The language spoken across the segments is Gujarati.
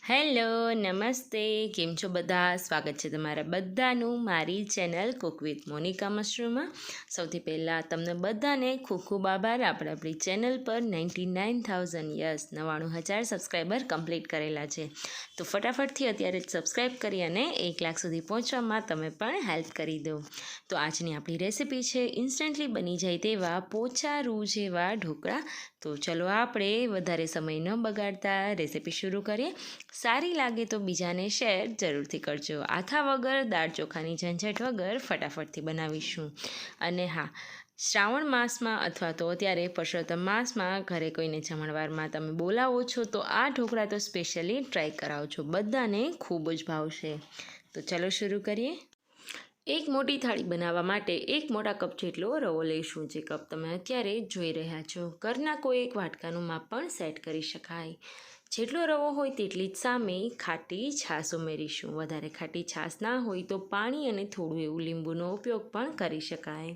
હેલો નમસ્તે, કેમ છો બધા? સ્વાગત છે તમારા બધાનું મારી ચેનલ કુક વિથ મોનિકા મશરૂમમાં. સૌથી પહેલાં તમને બધાને ખૂબ ખૂબ આભાર. આપણી ચેનલ પર 99,000 યસ 99,000 સબસ્ક્રાઈબર કમ્પ્લીટ કરેલા છે. તો ફટાફટથી અત્યારે જ સબસ્ક્રાઈબ કરી અને 1 લાખ સુધી પહોંચવામાં તમે પણ હેલ્પ કરી દો. તો આજની આપણી રેસીપી છે ઇન્સ્ટન્ટલી બની જાય તેવા પોચા રૂ જેવા ઢોકળા. તો ચલો આપણે વધારે સમય ન બગાડતા રેસીપી શરૂ કરીએ. સારી લાગે તો બીજાને શેર જરૂરથી કરજો. આથા વગર દાળ ચોખાની ઝંઝટ વગર ફટાફટથી બનાવીશું. અને હા, શ્રાવણ માસમાં અથવા તો અત્યારે પરસોત્તમ માસમાં ઘરે કોઈને જમણવારમાં તમે બોલાવો છો તો આ ઢોકળા તો સ્પેશિયલી ટ્રાય કરાવજો, બધાને ખૂબ જ ભાવશે. તો ચલો શરૂ કરીએ. એક મોટી થાળી બનાવવા માટે 1 મોટા કપ જેટલો રવો લઈશું. જે કપ તમે અત્યારે જોઈ રહ્યા છો. ઘરના કોઈ એક વાટકાનું માપ પણ સેટ કરી શકાય. જેટલો રવો હોય તેટલી જ સામે ખાટી છાશ ઉમેરીશું. વધારે ખાટી છાશ ના હોય તો પાણી અને થોડું એવું લીંબુનો ઉપયોગ પણ કરી શકાય.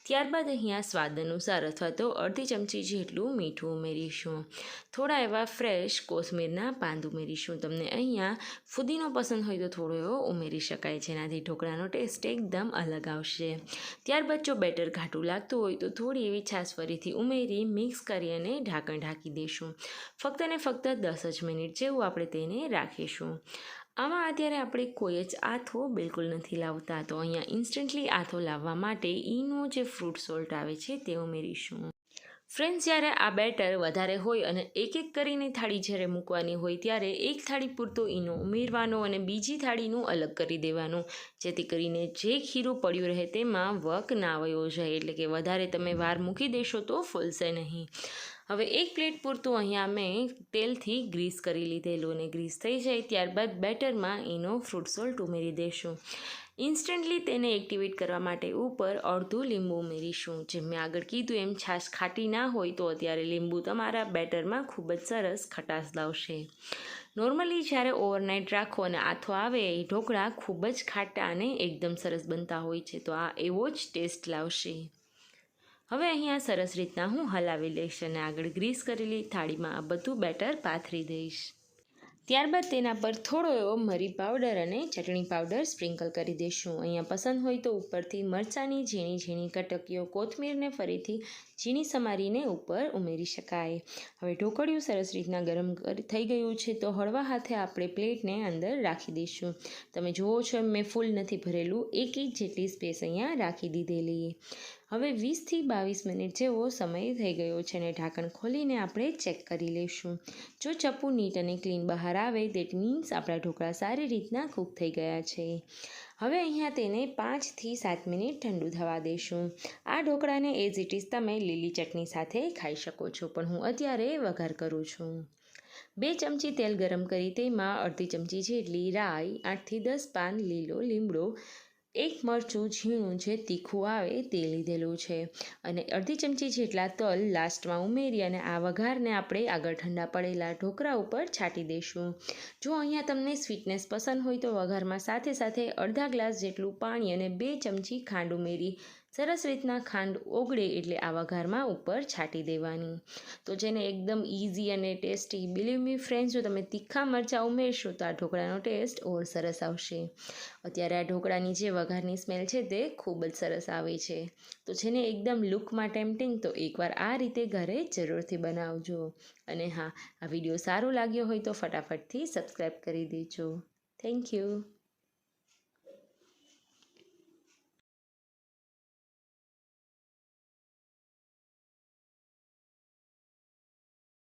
ત્યારબાદ અહીંયા સ્વાદ અનુસાર અથવા તો અડધી ચમચી જેટલું મીઠું ઉમેરીશું. થોડા એવા ફ્રેશ કોથમીરના પાન ઉમેરીશું. તમને અહીંયા ફુદીનો પસંદ હોય તો થોડો એવો ઉમેરી શકાય, જેનાથી ઢોકળાનો ટેસ્ટ એકદમ અલગ આવશે. ત્યારબાદ જો બેટર ઘાટું લાગતું હોય તો થોડી એવી છાશ ફરીથી ઉમેરી મિક્સ કરી અને ઢાંકણ ઢાંકી દઈશું. ફક્ત ને ફક્ત 10 જ મિનિટ જેવું આપણે તેને રાખીશું. આમાં અત્યારે આપણે કોઈ જ આથો બિલકુલ નથી લાવતા. તો અહીંયા ઇન્સ્ટન્ટલી આથો લાવવા માટે ઈનો જે ફ્રૂટ સોલ્ટ આવે છે તે ઉમેરીશું. ફ્રેન્ડ્સ, જ્યારે આ બેટર વધારે હોય અને એક એક કરીને થાળી જ્યારે મૂકવાની હોય ત્યારે એક થાળી પૂરતો ઈનો ઉમેરવાનો અને બીજી થાળીનું અલગ કરી દેવાનું, જેથી કરીને જે ખીરું પડ્યું રહે તેમાં વક ના વયો જાય. એટલે કે વધારે તમે વાર મૂકી દેશો તો ફૂલશે નહીં. હવે એક પ્લેટ પૂરતું અહીંયા મેં તેલથી ગ્રીસ કરી લીધેલું અને ગ્રીસ થઈ જાય ત્યારબાદ બેટરમાં ઈનો ફ્રૂટ સોલ્ટ ઉમેરી દઈશું. ઇન્સ્ટન્ટલી તેને એક્ટિવેટ કરવા માટે ઉપર અડધું લીંબુ ઉમેરીશું. જેમ મેં આગળ કીધું એમ છાશ ખાટી ના હોય તો અત્યારે લીંબુ તમારા બેટરમાં ખૂબ જ સરસ ખટાશ લાવશે. નોર્મલી જ્યારે ઓવરનાઇટ રાખો અને આથો આવે એ ઢોકળા ખૂબ જ ખાટા અને એકદમ સરસ બનતા હોય છે. તો આ એવો જ ટેસ્ટ લાવશે. હવે અહીંયા સરસ રીતના હું હલાવી લઈશ અને આગળ ગ્રીસ કરેલી થાળીમાં આ બધું બેટર પાથરી દઈશ. ત્યારબાદ તેના પર થોડો એવો મરી પાવડર અને ચટણી પાવડર સ્પ્રિંકલ કરી દઈશું. અહીંયા પસંદ હોય તો ઉપરથી મરચાંની ઝીણી ઝીણી કટકીઓ કોથમીરને ફરીથી ઝીણી સમારીને ઉપર ઉમેરી શકાય. હવે ઢોકળિયું સરસ રીતના ગરમ થઈ ગયું છે તો હળવા હાથે આપણે પ્લેટને અંદર રાખી દઈશું. તમે જુઓ છો મેં ફૂલ નથી ભરેલું, 1 ઇંચ જેટલી સ્પેસ અહીંયા રાખી દીધેલી. હવે 20થી 22 મિનિટ જેવો સમય થઈ ગયો છે અને ઢાંકણ ખોલીને આપણે ચેક કરી લઈશું. જો ચપ્પુ નીટ અને ક્લીન બહાર આવે દેટ મીન્સ આપણા ઢોકળા સારી રીતના કૂક થઈ ગયા છે. હવે અહીંયા તેને 5થી 7 મિનિટ ઠંડુ થવા દઈશું. આ ઢોકળાને એઝ ઇટ ઇઝ તમે લીલી ચટણી સાથે ખાઈ શકો છો, પણ હું અત્યારે વઘાર કરું છું. 2 ચમચી તેલ ગરમ કરી તેમાં અડધી ચમચી જેટલી રાઈ, 8થી 10 પાન લીલો લીમડો, 1 મરચું ઝીણું જે તીખું આવે તે લીધેલું છે અને અડધી ચમચી જેટલા તલ લાસ્ટમાં ઉમેરી અને આ વઘારને આપણે આગળ ઠંડા પડેલા ઢોકળા ઉપર છાંટી દઈશું. જો અહીંયા તમને સ્વીટનેસ પસંદ હોય તો વઘારમાં સાથે સાથે અડધા ગ્લાસ જેટલું પાણી અને 2 ચમચી ખાંડ ઉમેરી સરસ રીતના ખાંડ ઓગળે એટલે આ વઘારમાં ઉપર છાંટી દેવાની. તો જેને એકદમ ઇઝી અને ટેસ્ટી, બિલીવ મી ફ્રેન્ડ્સ, જો તમે તીખા મરચાં ઉમેરશો તો આ ઢોકળાનો ટેસ્ટ ઓર સરસ આવશે. અત્યારે આ ઢોકળાની જે વઘારની સ્મેલ છે તે ખૂબ જ સરસ આવે છે. તો જેને એકદમ લુકમાં ટેમ્પટિંગ, તો એકવાર આ રીતે ઘરે જરૂરથી બનાવજો. અને હા, આ વિડીયો સારો લાગ્યો હોય તો ફટાફટથી સબસ્ક્રાઈબ કરી દેજો. Thank you.